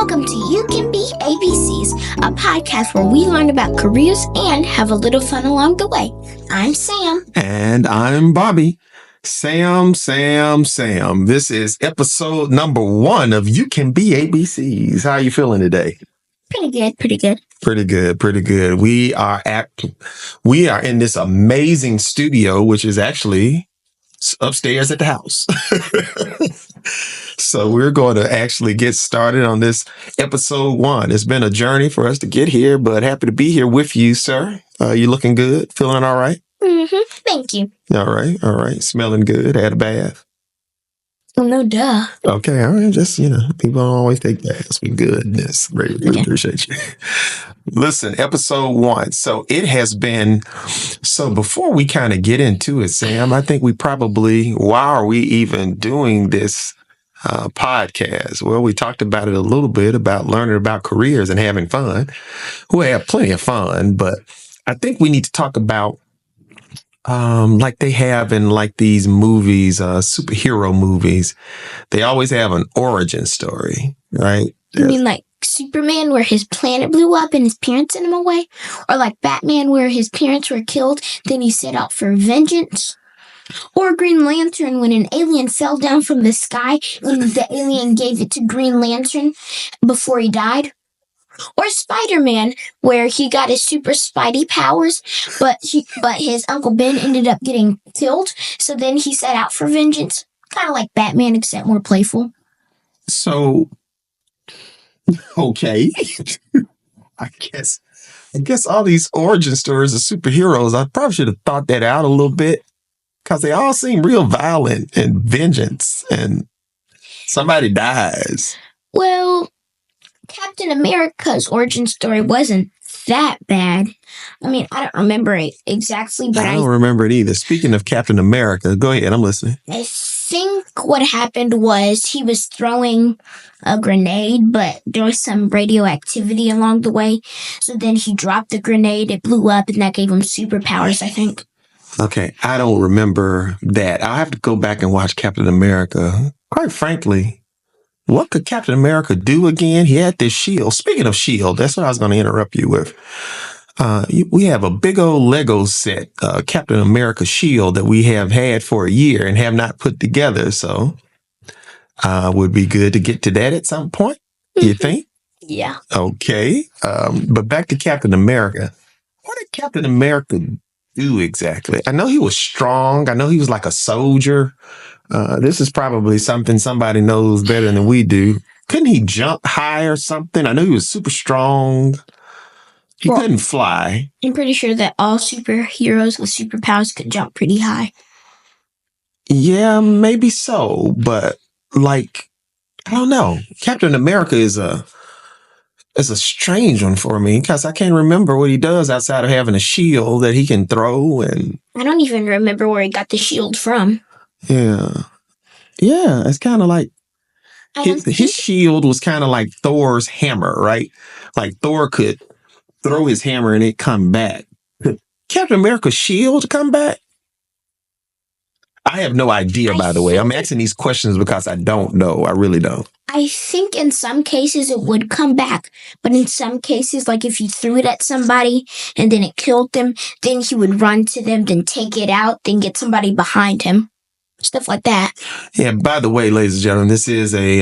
Welcome to You Can Be ABCS, a podcast where we learn about careers and have a little fun along the way. I'm Sam. And I'm Bobby. Sam. This is episode number 1 of You Can Be ABCs. How are you feeling today? Pretty good. Pretty good. We are in this amazing studio, which is actually upstairs at the house. So we're going to actually get started on this episode 1. It's been a journey for us to get here, but happy to be here with you, sir. You looking good? Feeling all right? Mm-hmm. Thank you. All right. Smelling good. Had a bath. Oh, no duh. Okay, all right. Just, people don't always take baths. We good. Yes, really appreciate you. Listen, episode 1. So it has been, before we kind of get into it, Sam, I think why are we even doing this podcast? Well, we talked about it a little bit, about learning about careers and having fun. We have plenty of fun, but I think we need to talk about like they have in like these movies, superhero movies, they always have an origin story, right? You mean like Superman where his planet blew up and his parents sent him away? Or like Batman where his parents were killed, then he set out for vengeance? Or Green Lantern when an alien fell down from the sky and the alien gave it to Green Lantern before he died? Or Spider-Man, where he got his super Spidey powers, but his Uncle Ben ended up getting killed, so then he set out for vengeance. Kind of like Batman, except more playful. So, okay. I guess all these origin stories of superheroes, I probably should have thought that out a little bit, because they all seem real violent and vengeance, and somebody dies. Well, Captain America's origin story wasn't that bad. I mean, I don't remember it exactly, but I don't remember it either. Speaking of Captain America, go ahead, I'm listening. I think what happened was he was throwing a grenade, but there was some radioactivity along the way. So then he dropped the grenade, it blew up, and that gave him superpowers, I think. Okay, I don't remember that. I'll have to go back and watch Captain America. Quite frankly, what could Captain America do again? He had this shield. Speaking of shield, that's what I was going to interrupt you with. We have a big old Lego set, Captain America shield, that we have had for a year and have not put together. So would be good to get to that at some point, you think? Yeah. Okay. But back to Captain America. What did Captain America do exactly? I know he was strong. I know he was like a soldier. This is probably something somebody knows better than we do. Couldn't he jump high or something? I know he was super strong. He couldn't fly. I'm pretty sure that all superheroes with superpowers could jump pretty high. Yeah, maybe so. But like, I don't know. Captain America is a strange one for me, because I can't remember what he does outside of having a shield that he can throw. And I don't even remember where he got the shield from. Yeah, it's kind of like his shield was kind of like Thor's hammer, right? Like Thor could throw his hammer and it come back. Could Captain America's shield come back? I have no idea, by the way. I'm asking these questions because I don't know. I really don't. I think in some cases it would come back, but in some cases, like if you threw it at somebody and then it killed them, then he would run to them, then take it out, then get somebody behind him. Stuff like that. Yeah, by the way, ladies and gentlemen, this is I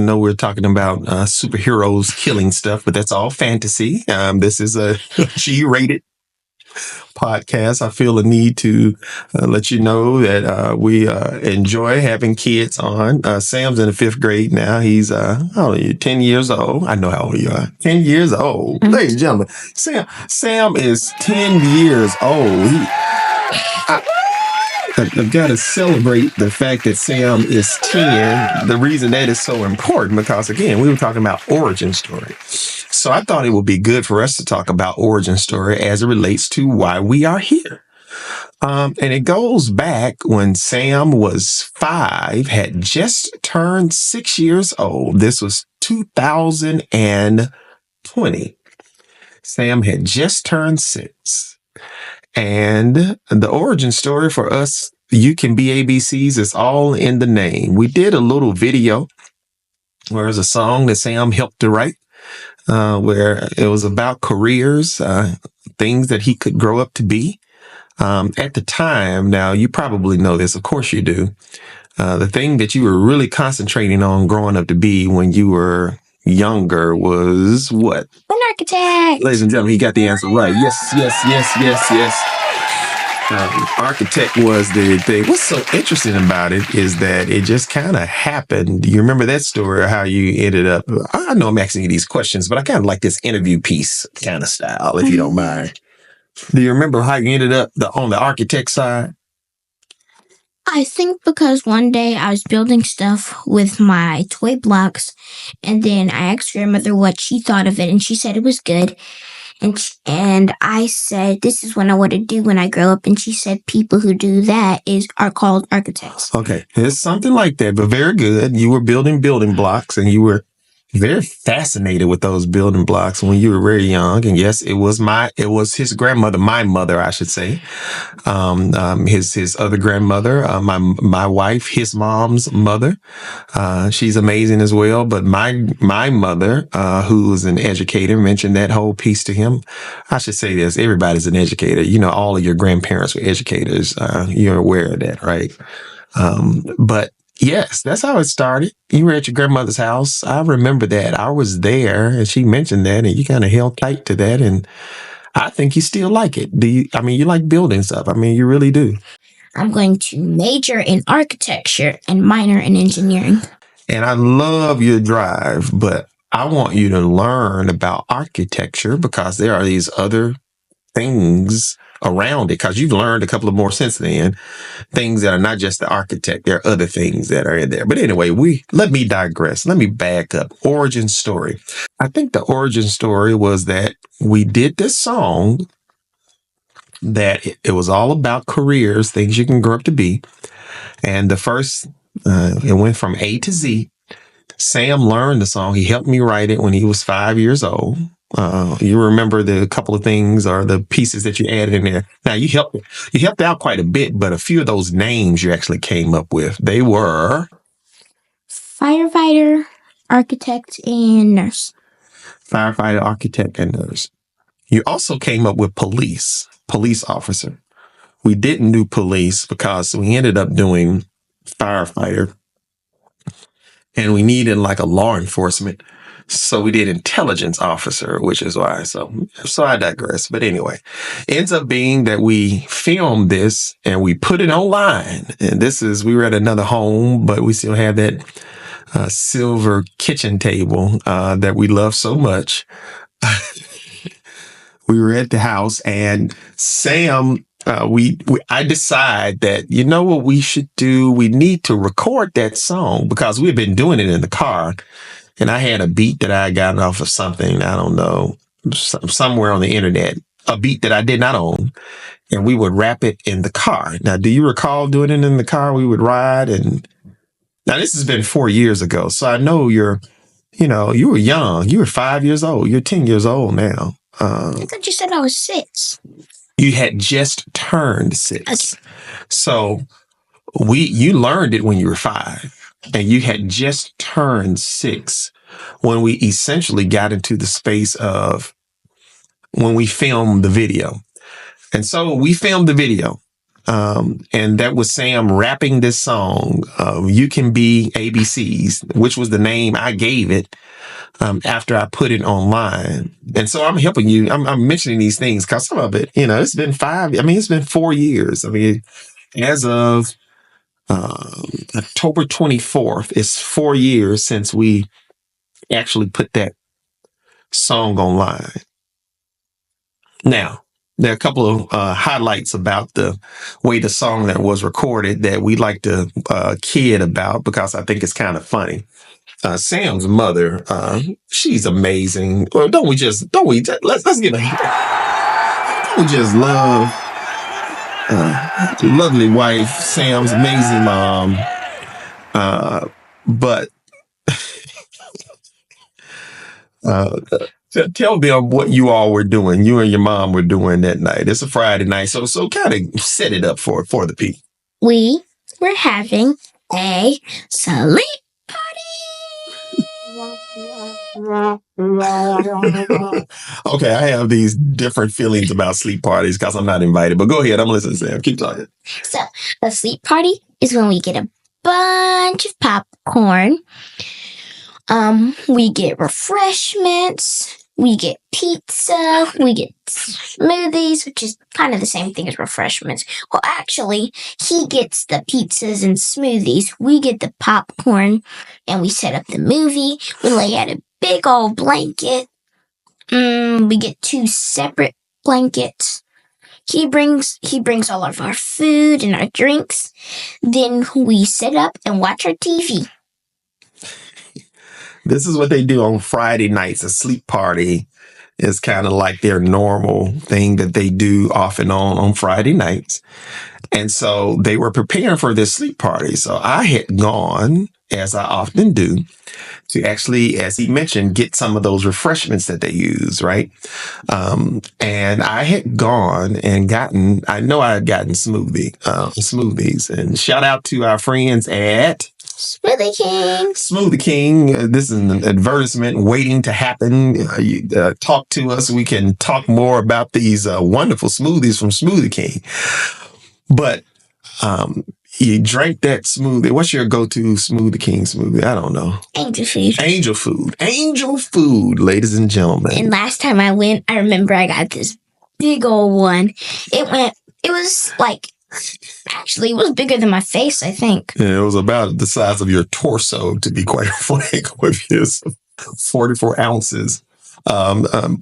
know we're talking about superheroes killing stuff, but that's all fantasy. This is a G-rated podcast. I feel a need to let you know that we enjoy having kids on. Sam's in the 5th grade now. He's, how old are you? 10 years old. I know how old you are. 10 years old. Mm-hmm. Ladies and gentlemen, Sam is 10 years old. I've got to celebrate the fact that Sam is 10. The reason that is so important, because again, we were talking about origin story. So I thought it would be good for us to talk about origin story as it relates to why we are here. And it goes back when Sam was 5, had just turned 6 years old. This was 2020. Sam had just turned 6. And the origin story for us, You Can Be ABCs, is all in the name. We did a little video where it's a song that Sam helped to write, where it was about careers, things that he could grow up to be. At the time, now you probably know this, of course you do. The thing that you were really concentrating on growing up to be when you were younger was what? An architect. Ladies and gentlemen, he got the answer right. Yes. Architect was the thing. What's so interesting about it is that it just kind of happened. Do you remember that story or how you ended up? I know I'm asking you these questions, but I kind of like this interview piece kind of style, if you don't mind. Do you remember how you ended up on the architect side? I think because one day I was building stuff with my toy blocks, and then I asked grandmother what she thought of it, and she said it was good. And I said, this is what I want to do when I grow up. And she said, people who do that are called architects. Okay, it's something like that, but very good. You were building blocks, and you were very fascinated with those building blocks when you were very young. And yes, it was his grandmother, my mother, I should say. His other grandmother, my wife, his mom's mother. She's amazing as well. But my mother, who was an educator, mentioned that whole piece to him. I should say this: everybody's an educator. You know, all of your grandparents were educators. You're aware of that, right? But yes, that's how it started. You were at your grandmother's house. I remember that. I was there, and she mentioned that, and you kind of held tight to that. And I think you still like it. You like building stuff. I mean, you really do. I'm going to major in architecture and minor in engineering. And I love your drive, but I want you to learn about architecture because there are these other things around it, because you've learned a couple of more since then, things that are not just the architect. There are other things that are in there. But anyway, let me digress. Let me back up. Origin story. I think the origin story was that we did this song that it was all about careers, things you can grow up to be. And the first, it went from A to Z. Sam learned the song. He helped me write it when he was 5 years old. You remember the couple of things or the pieces that you added in there. Now you helped out quite a bit, but a few of those names you actually came up with, they were firefighter, architect, and nurse. Firefighter, architect, and nurse. You also came up with police officer. We didn't do police because we ended up doing firefighter, and we needed like a law enforcement. So we did intelligence officer, which is why. So I digress. But anyway, ends up being that we filmed this and we put it online. And we were at another home, but we still have that silver kitchen table that we love so much. We were at the house, and Sam, I decide that, you know what we should do? We need to record that song because we've been doing it in the car. And I had a beat that I got off of something, I don't know, somewhere on the internet, a beat that I did not own. And we would rap it in the car. Now, do you recall doing it in the car? We would ride. And now this has been 4 years ago. So I know you were young. You were 5 years old. You're 10 years old now. I thought you said I was 6. You had just turned 6. Okay. So you learned it when you were 5. And you had just turned 6 when we essentially got into the space of when we filmed the video. And so we filmed the video. And that was Sam rapping this song, You Can Be ABCS, which was the name I gave it after I put it online. And so I'm helping you. I'm mentioning these things because some of it, it's been 4 years. As of October 24th, it's 4 years since we actually put that song online. Now, there are a couple of highlights about the way the song that was recorded that we like to kid about because I think it's kind of funny. Sam's mother, she's amazing. Well, let's give a, don't we just love lovely wife, Sam's amazing mom. But tell them what you all were doing. You and your mom were doing that night. It's a Friday night, so kind of set it up for the people. We were having a sleep party. Okay, I have these different feelings about sleep parties because I'm not invited. But go ahead, I'm listening, Sam. Keep talking. So, a sleep party is when we get a bunch of popcorn. We get refreshments. We get pizza. We get smoothies, which is kind of the same thing as refreshments. Well, actually, he gets the pizzas and smoothies. We get the popcorn, and we set up the movie. We lay out a big old blanket. We get 2 separate blankets. He brings all of our food and our drinks. Then we sit up and watch our TV. This is what they do on Friday nights. A sleep party is kind of like their normal thing that they do off and on Friday nights. And so they were preparing for this sleep party. So I had gone, as I often do, to actually, as he mentioned, get some of those refreshments that they use, right? And I had gone and I had gotten smoothies. And shout out to our friends at Smoothie King. Smoothie King. This is an advertisement waiting to happen. Talk to us. We can talk more about these wonderful smoothies from Smoothie King. But you drank that smoothie. What's your go-to Smoothie King smoothie? I don't know. Angel food. Angel food, ladies and gentlemen. And last time I went, I remember I got this big old one. It was bigger than my face, I think. Yeah, it was about the size of your torso, to be quite frank with you. 44 ounces.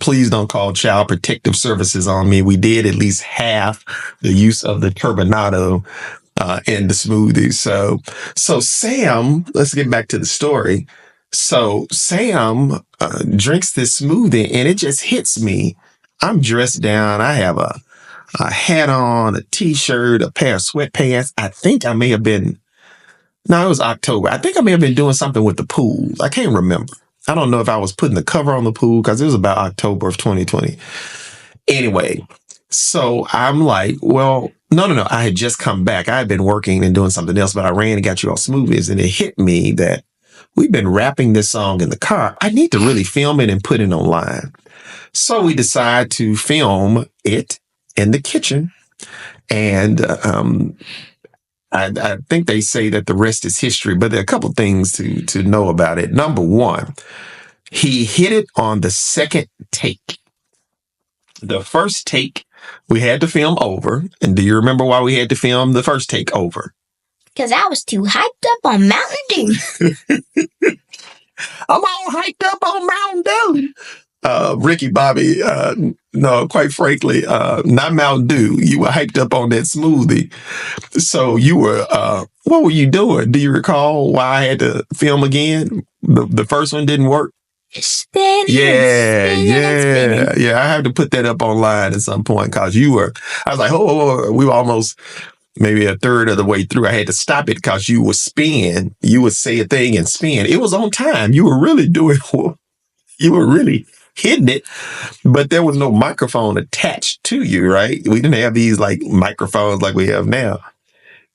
Please don't call Child Protective Services on me. We did at least half the use of the turbinado in the smoothie. So Sam, let's get back to the story. So Sam drinks this smoothie and it just hits me. I'm dressed down. I have a hat on, a t-shirt, a pair of sweatpants. I think I may have been, it was October. I think I may have been doing something with the pool. I can't remember. I don't know if I was putting the cover on the pool because it was about October of 2020. Anyway, so I'm like, well, no. I had just come back. I had been working and doing something else, but I ran and got you all smoothies. And it hit me that we've been rapping this song in the car. I need to really film it and put it online. So we decide to film it in the kitchen. And I think they say that the rest is history, but there are a couple things to know about it. Number one, he hit it on the second take. The first take, we had to film over. And do you remember why we had to film the first take over? Because I was too hyped up on Mountain Dew. I'm all hyped up on Mountain Dew. Ricky Bobby, no, quite frankly, not Mountain Dew. You were hyped up on that smoothie. So you were, what were you doing? Do you recall why I had to film again? The first one didn't work. Spinning. Yeah. I have to put that up online at some point because I was like, we were almost maybe a third of the way through. I had to stop it because you would spin. You would say a thing and spin. It was on time. You were really hitting it, but there was no microphone attached to you, right? We didn't have these like microphones like we have now.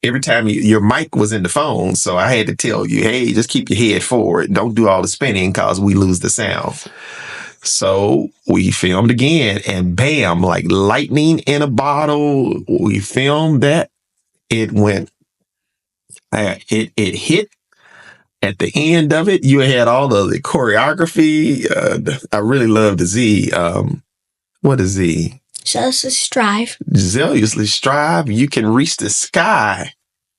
Every time your mic was in the phone, so I had to tell you, hey, just keep your head forward. Don't do all the spinning because we lose the sound. So we filmed again and bam, like lightning in a bottle. We filmed that. It went, it hit. At the end of it, you had all of the choreography. I really love the Z. What is Z? Zealously strive. Zealously strive. You can reach the sky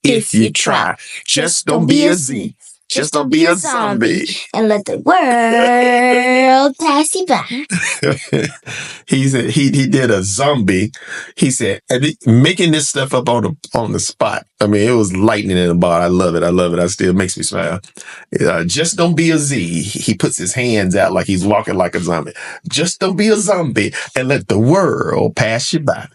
if you try. Just don't be a Z. Just don't be a zombie. And let the world pass you by. He said he did a zombie. He said making this stuff up on the spot. I mean, it was lightning in a bottle. I love it. It still makes me smile. Just don't be a Z. He puts his hands out like he's walking like a zombie. Just don't be a zombie and let the world pass you by.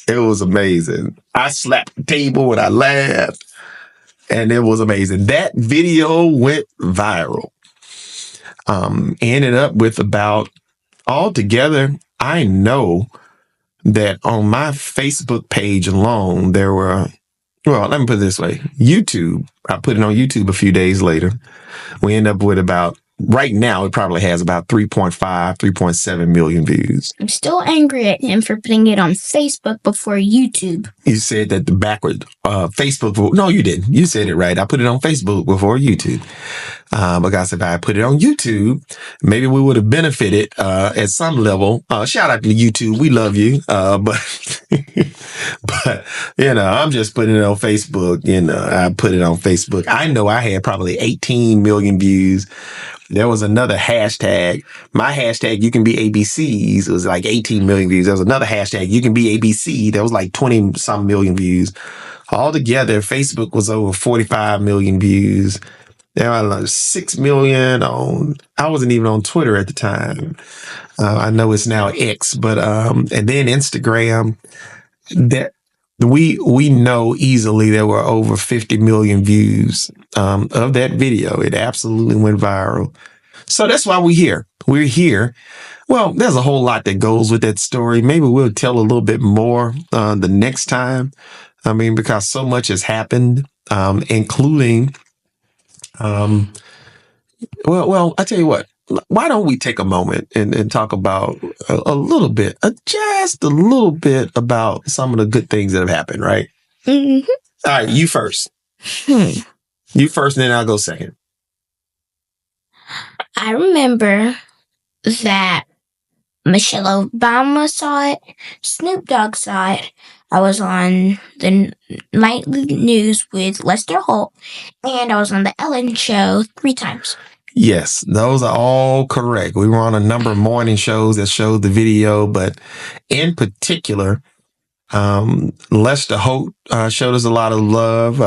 It was amazing. I slapped the table and I laughed. And it was amazing. That video went viral. Ended up with about, altogether, I know that on my Facebook page alone, there were, well, let me put it this way. YouTube, I put it on YouTube a few days later. We ended up with about right now, it probably has about 3.5, 3.7 million views. I'm still angry at him for putting it on Facebook before YouTube. You said that the backward Facebook. No, you didn't. You said it right. I put it on Facebook before YouTube. Because if I put it on YouTube, maybe we would have benefited at some level. Shout out to YouTube. We love you. But I'm just putting it on Facebook. I put it on Facebook. I know I had probably 18 million views. There was another hashtag. My hashtag, you can be ABCs, was like 18 million views. There was another hashtag, you can be ABC. That was like 20 some million views. Altogether, Facebook was over 45 million views. There were like 6 million I wasn't even on Twitter at the time. I know it's now X, but, and then Instagram, that we know easily there were over 50 million views of that video. It absolutely went viral. So that's why we're here. We're here. Well, there's a whole lot that goes with that story. Maybe we'll tell a little bit more the next time. I mean, because so much has happened, including, well, I tell you what. Why don't we take a moment and talk about a little bit, just a little bit about some of the good things that have happened, right? Mm-hmm. All right, you first. You first, and then I'll go second. I remember that Michelle Obama saw it, Snoop Dogg saw it. I was on the nightly news with Lester Holt, and I was on the Ellen Show 3 times. Yes, those are all correct. We were on a number of morning shows that showed the video, but in particular, Lester Holt showed us a lot of love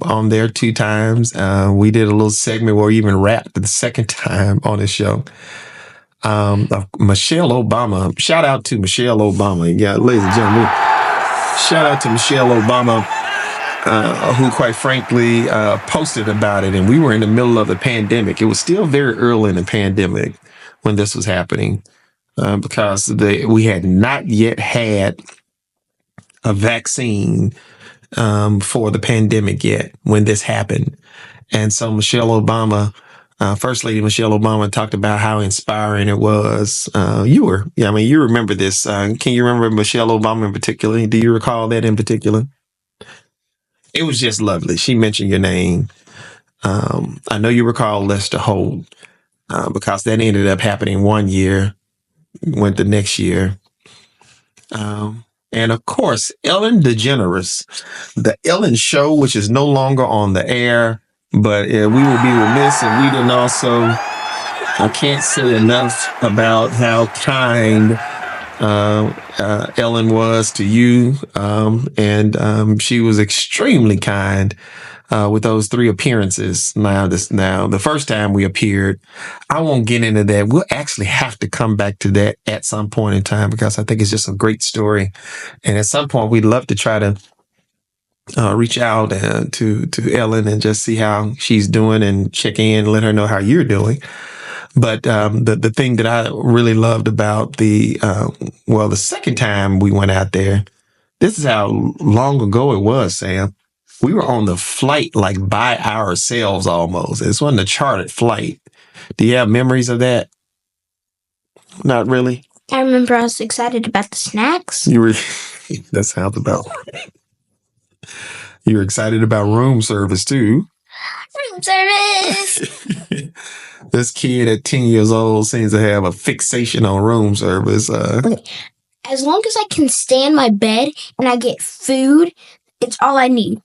on there 2 times. We did a little segment where we even rapped the second time on the show. Michelle Obama, shout out to Michelle Obama. Yeah, ladies and gentlemen, shout out to Michelle Obama. Who quite frankly posted about it. And we were in the middle of the pandemic. It was still very early in the pandemic when this was happening because we had not yet had a vaccine for the pandemic yet when this happened. And so Michelle Obama, First Lady Michelle Obama, talked about how inspiring it was. You remember this. Can you remember Michelle Obama in particular? Do you recall that in particular? It was just lovely. She mentioned your name. I know you recall Lester Holt because that ended up happening one year, went the next year. And of course, Ellen DeGeneres, the Ellen Show, which is no longer on the air, but we will be remiss if we didn't also, I can't say enough about how kind Ellen was to you, and she was extremely kind with those 3 appearances. Now, the first time we appeared, I won't get into that. We'll actually have to come back to that at some point in time because I think it's just a great story, and at some point we'd love to try to reach out to Ellen and just see how she's doing and check in, let her know how you're doing. But the thing that I really loved about the second time we went out there, this is how long ago it was, Sam. We were on the flight like by ourselves almost. This wasn't a chartered flight. Do you have memories of that? Not really. I remember I was excited about the snacks. That sounds about right. You were excited about room service too. Room service! This kid at 10 years old seems to have a fixation on room service. As long as I can stay in my bed and I get food, it's all I need.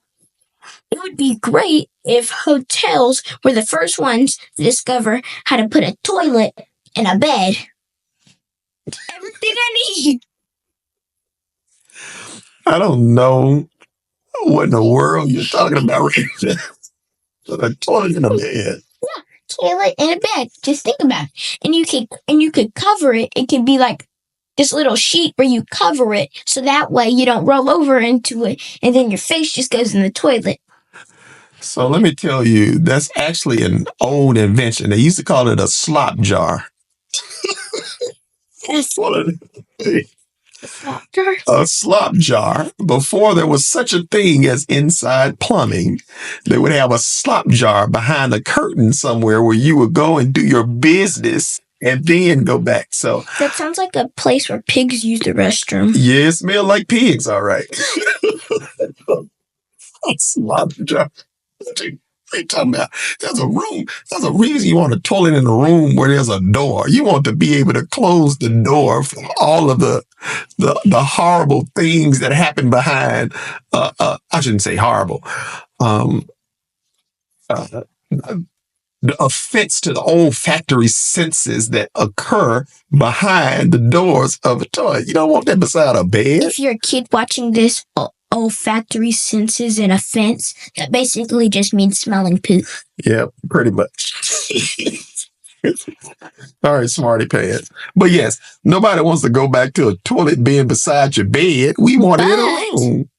It would be great if hotels were the first ones to discover how to put a toilet in a bed. Everything I need. I don't know what in the world you're talking about right now. A toilet in a bed. Yeah, toilet in a bed. Just think about it. And you could cover it. It could be like this little sheet where you cover it so that way you don't roll over into it and then your face just goes in the toilet. So let me tell you, that's actually an old invention. They used to call it a slop jar. Slop jar? A slop jar. Before there was such a thing as inside plumbing, they would have a slop jar behind a curtain somewhere where you would go and do your business and then go back. So that sounds like a place where pigs use the restroom. Yeah, it smelled like pigs, all right. A slop jar. What are you talking about? There's a room. There's a reason you want a toilet in a room where there's a door. You want to be able to close the door for all of the horrible things that happen behind. I shouldn't say horrible. The offense to the olfactory senses that occur behind the doors of a toilet. You don't want that beside a bed. If you're a kid watching this, olfactory senses and offense, that basically just means smelling poop. Yeah, pretty much. All right, smarty pants. But yes, nobody wants to go back to a toilet being beside your bed. We want it in a room.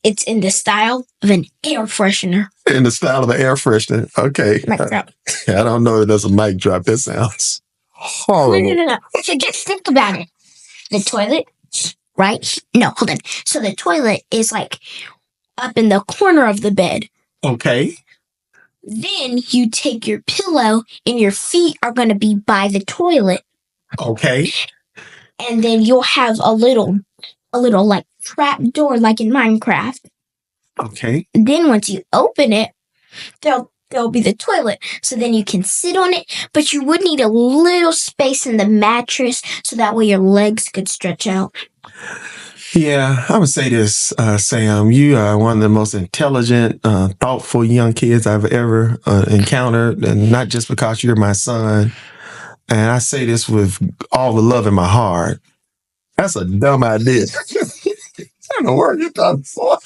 It's in the style of an air freshener. In the style of an air freshener. Okay. Mic drop. I don't know if that's a mic drop. That sounds horrible. No. So just think about it. The toilet, right? No, hold on. So the toilet is like up in the corner of the bed. Okay. Then you take your pillow and your feet are going to be by the toilet. Okay. And then you'll have a little like trap door like in Minecraft. Okay. Then once you open it, there'll be the toilet. So then you can sit on it, but you would need a little space in the mattress so that way your legs could stretch out. Yeah, I would say this, Sam. You are one of the most intelligent, thoughtful young kids I've ever encountered, and not just because you're my son. And I say this with all the love in my heart. That's a dumb idea. I don't know what you're talking for.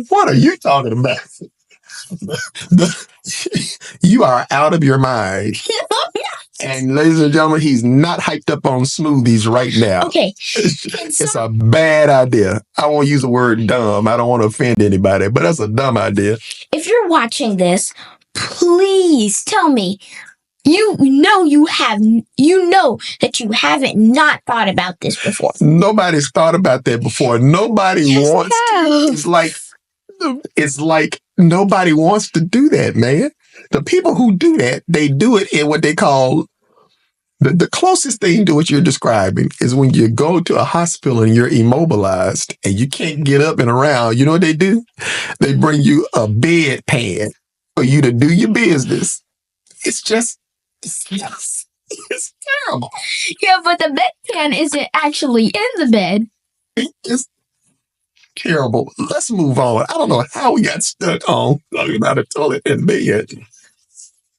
What are you talking about? You are out of your mind. And ladies and gentlemen, he's not hyped up on smoothies right now. Okay. It's a bad idea. I won't use the word dumb. I don't want to offend anybody, but that's a dumb idea. If you're watching this, please tell me. You know that you haven't not thought about this before. Nobody's thought about that before. Nobody wants to. It's like nobody wants to do that, man. The people who do that, they do it in what they call the closest thing to what you're describing is when you go to a hospital and you're immobilized and you can't get up and around. You know what they do? They bring you a bedpan for you to do your business. It's terrible. Yeah, but the bedpan isn't actually in the bed. It's terrible. Let's move on. I don't know how we got stuck on talking about a toilet in bed.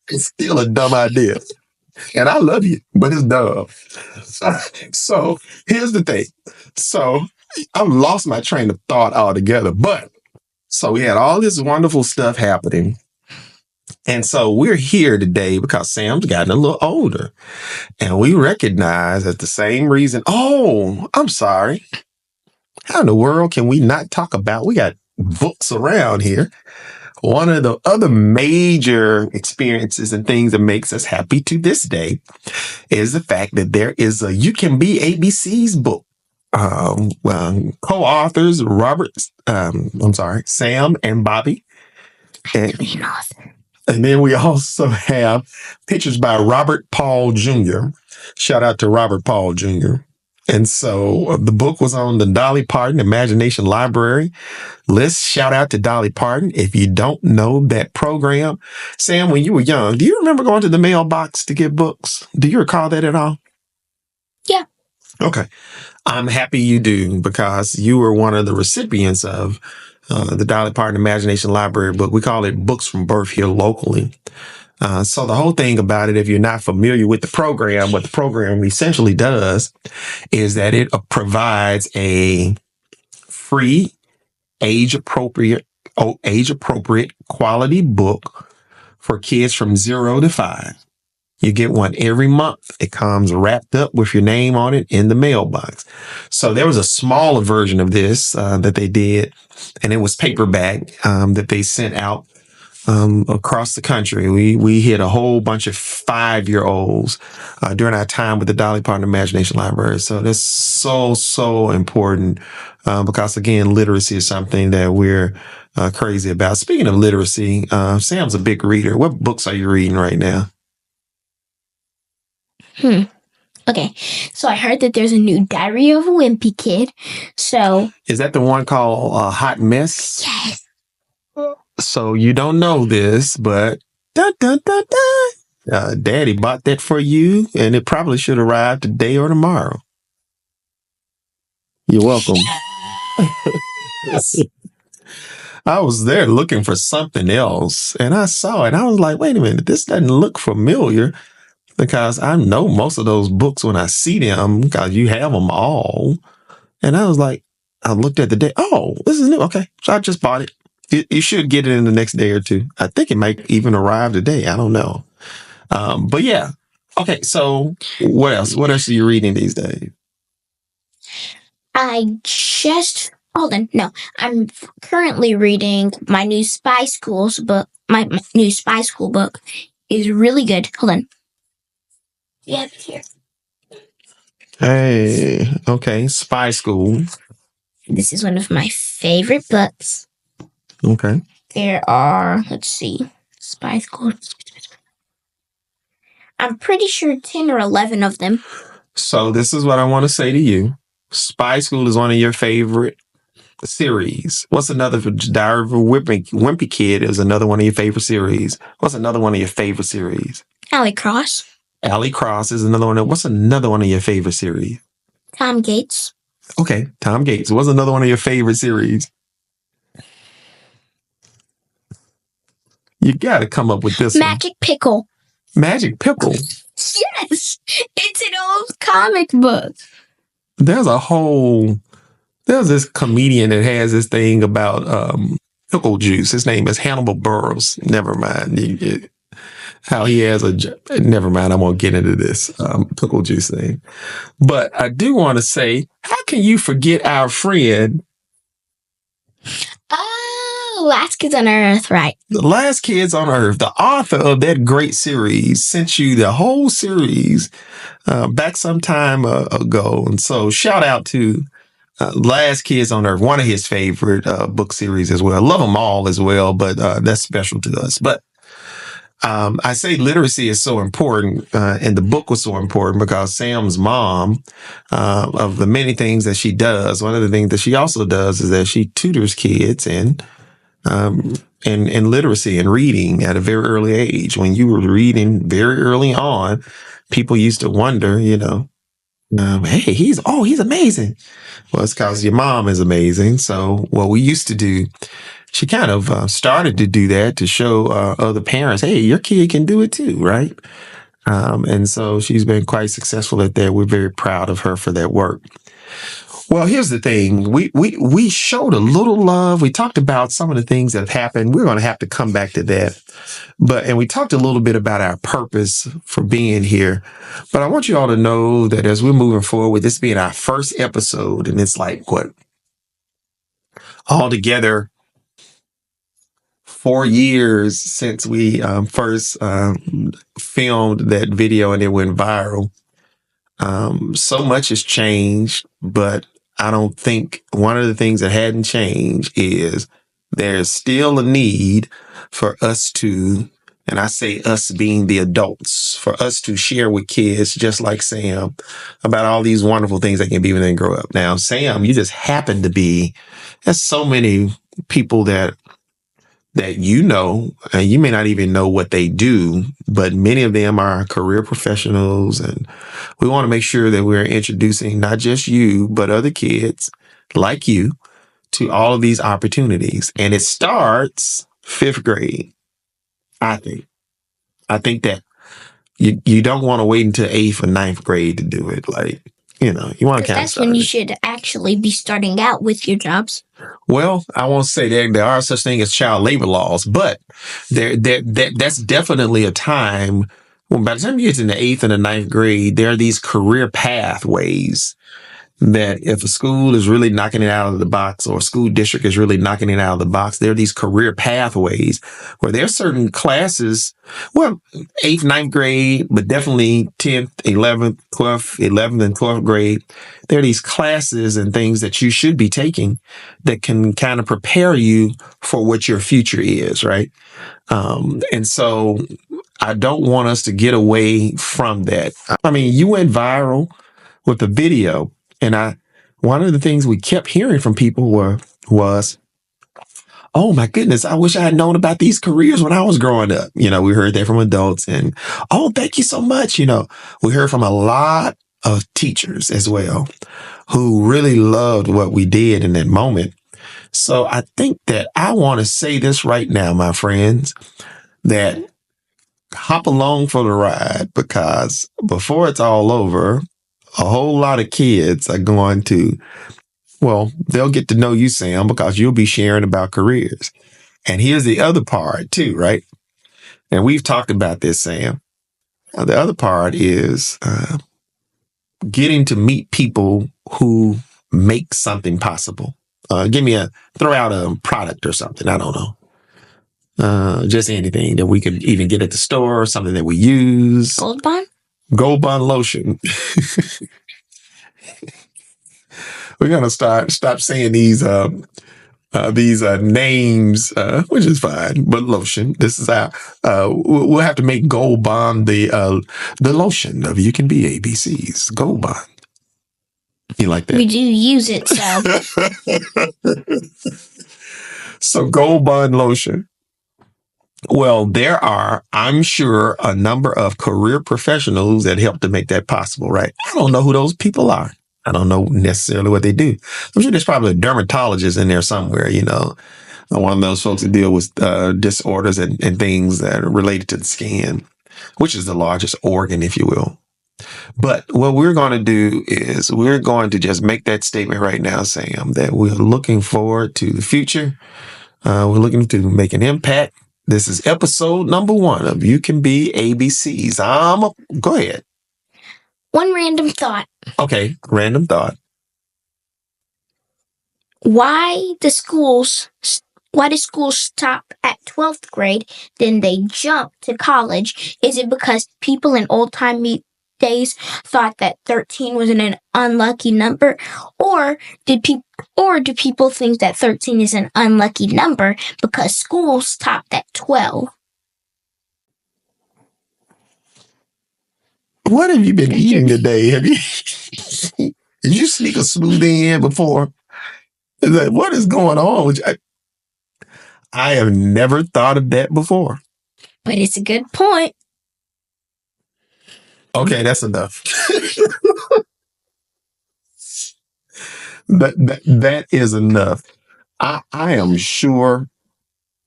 It's still a dumb idea. And I love you, but it's dumb. So here's the thing. So I've lost my train of thought altogether. But so we had all this wonderful stuff happening. And so we're here today because Sam's gotten a little older. And we recognize that the same reason. Oh, I'm sorry. How in the world can we not talk about? We got books around here. One of the other major experiences and things that makes us happy to this day is the fact that there is a You Can Be ABC's book. Co-authors Sam and Bobby. And then we also have pictures by Robert Paul Jr. Shout out to Robert Paul Jr. And so the book was on the Dolly Parton Imagination Library list. Shout out to Dolly Parton. If you don't know that program, Sam, when you were young, do you remember going to the mailbox to get books? Do you recall that at all? Yeah. Okay. I'm happy you do because you were one of the recipients of the Dolly Parton Imagination Library book. We call it Books from Birth here locally. So the whole thing about it, if you're not familiar with the program, what the program essentially does is that it provides a free, age-appropriate quality book for kids from 0 to 5. You get one every month. It comes wrapped up with your name on it in the mailbox. So there was a smaller version of this that they did, and it was paperback that they sent out across the country. We hit a whole bunch of 5-year-olds during our time with the Dolly Parton Imagination Library. So that's so important because, again, literacy is something that we're crazy about. Speaking of literacy, Sam's a big reader. What books are you reading right now? Okay, so I heard that there's a new Diary of a Wimpy Kid. So is that the one called Hot Mess? Yes. So you don't know this, but Daddy bought that for you, and it probably should arrive today or tomorrow. You're welcome. I was there looking for something else, and I saw it. I was like, wait a minute, this doesn't look familiar, because I know most of those books when I see them, because you have them all. And I was like, I looked at the day. Oh, this is new. Okay. So I just bought it. You should get it in the next day or two. I think it might even arrive today. I don't know. But yeah. Okay. So what else? What else are you reading these days? Hold on. No, I'm currently reading my new spy schools book. My new spy school book is really good. Hold on. Yeah, it's here. Hey, okay. Spy School. This is one of my favorite books. Okay. There are, let's see, Spy School. I'm pretty sure 10 or 11 of them. So this is what I want to say to you. Spy School is one of your favorite series. What's another? Diary of a Wimpy Kid is another one of your favorite series. What's another one of your favorite series? Ally Cross. Ally Cross is another one. What's another one of your favorite series? Tom Gates. Okay, Tom Gates. What's another one of your favorite series? You got to come up with this Magic Pickle. Magic Pickle? Yes! It's an old comic book. There's this comedian that has this thing about pickle juice. His name is Hannibal Buress. Never mind. How he has never mind. I won't get into this pickle juice thing. But I do want to say, how can you forget our friend? Oh, Last Kids on Earth, right. The Last Kids on Earth, the author of that great series, sent you the whole series back some time ago. And so shout out to Last Kids on Earth, one of his favorite book series as well. Love them all as well, but that's special to us. But I say literacy is so important, and the book was so important because Sam's mom, of the many things that she does, one of the things that she also does is that she tutors kids in literacy and reading at a very early age. When you were reading very early on, people used to wonder, hey, he's amazing. Well, it's because your mom is amazing. So what we used to do, she kind of started to do that to show other parents, hey, your kid can do it too, right? And so she's been quite successful at that. We're very proud of her for that work. Well, here's the thing. We showed a little love. We talked about some of the things that have happened. We're going to have to come back to that. And we talked a little bit about our purpose for being here. But I want you all to know that as we're moving forward with this being our first episode, and it's like, altogether 4 years since we first filmed that video and it went viral. So much has changed, but I don't think one of the things that hadn't changed is there's still a need for us to, and I say us being the adults, for us to share with kids just like Sam about all these wonderful things they can be when they grow up. Now, Sam, you just happen to be, there's so many people that and you may not even know what they do, but many of them are career professionals. And we want to make sure that we're introducing not just you, but other kids like you to all of these opportunities. And it starts 5th grade, I think. I think that you don't want to wait until 8th or 9th grade to do it. You want to kind of that's when you should actually be starting out with your jobs. Well, I won't say that there are such things as child labor laws, but that's definitely a time when by the time you get in the 8th and the 9th grade, there are these career pathways that if a school is really knocking it out of the box or a school district is really knocking it out of the box, there are these career pathways where there are certain classes, well, 8th, 9th grade, but definitely 10th, 11th, 12th, 11th and 12th grade. There are these classes and things that you should be taking that can kind of prepare you for what your future is, right? And so I don't want us to get away from that. I mean, you went viral with the video. And one of the things we kept hearing from people was, oh my goodness, I wish I had known about these careers when I was growing up. We heard that from adults and, oh, thank you so much. We heard from a lot of teachers as well who really loved what we did in that moment. So I think that I want to say this right now, my friends, that hop along for the ride, because before it's all over, a whole lot of kids are going to, well, they'll get to know you, Sam, because you'll be sharing about careers. And here's the other part too, right? And we've talked about this, Sam. The other part is getting to meet people who make something possible. Throw out a product or something. I don't know. Just anything that we could even get at the store, something that we use. Gold Bond? Gold Bond lotion. We're gonna stop saying these names, which is fine. But lotion. This is our. We'll have to make Gold Bond the lotion of You Can Be ABCs. Gold Bond. You like that? We do use it, so. So Gold Bond lotion. Well, there are, I'm sure, a number of career professionals that help to make that possible, right? I don't know who those people are. I don't know necessarily what they do. I'm sure there's probably a dermatologist in there somewhere, one of those folks that deal with disorders and things that are related to the skin, which is the largest organ, if you will. But what we're going to do is we're going to just make that statement right now, Sam, that we're looking forward to the future. We're looking to make an impact. This is episode number 1 of You Can Be ABCs. Go ahead. One random thought. Okay, random thought. Why do schools stop at 12th grade, then they jump to college? Is it because people in old-time days thought that 13 was an unlucky number? Or do people think that 13 is an unlucky number because school stopped at 12? What have you been eating today? Did you sneak a smoothie in before? What is going on with you? I have never thought of that before. But it's a good point. Okay, that's enough. That is enough. I am sure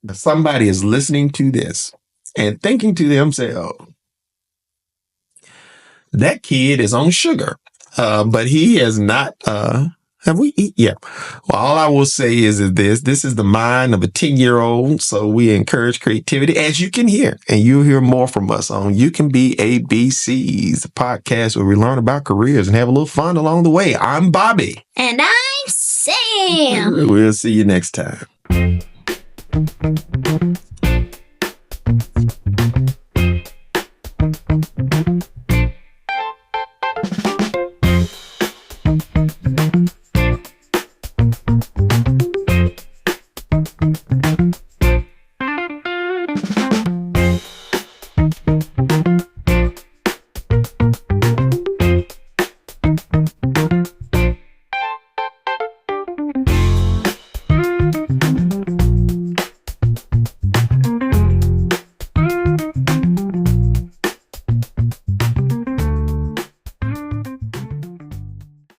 that somebody is listening to this and thinking to themselves, that kid is on sugar, but he has not. Have we eat? Yeah. Well, all I will say is this is the mind of a 10-year-old. So we encourage creativity, as you can hear, and you'll hear more from us on You Can Be ABCs, the podcast where we learn about careers and have a little fun along the way. I'm Bobby. And I'm Sam. We'll see you next time.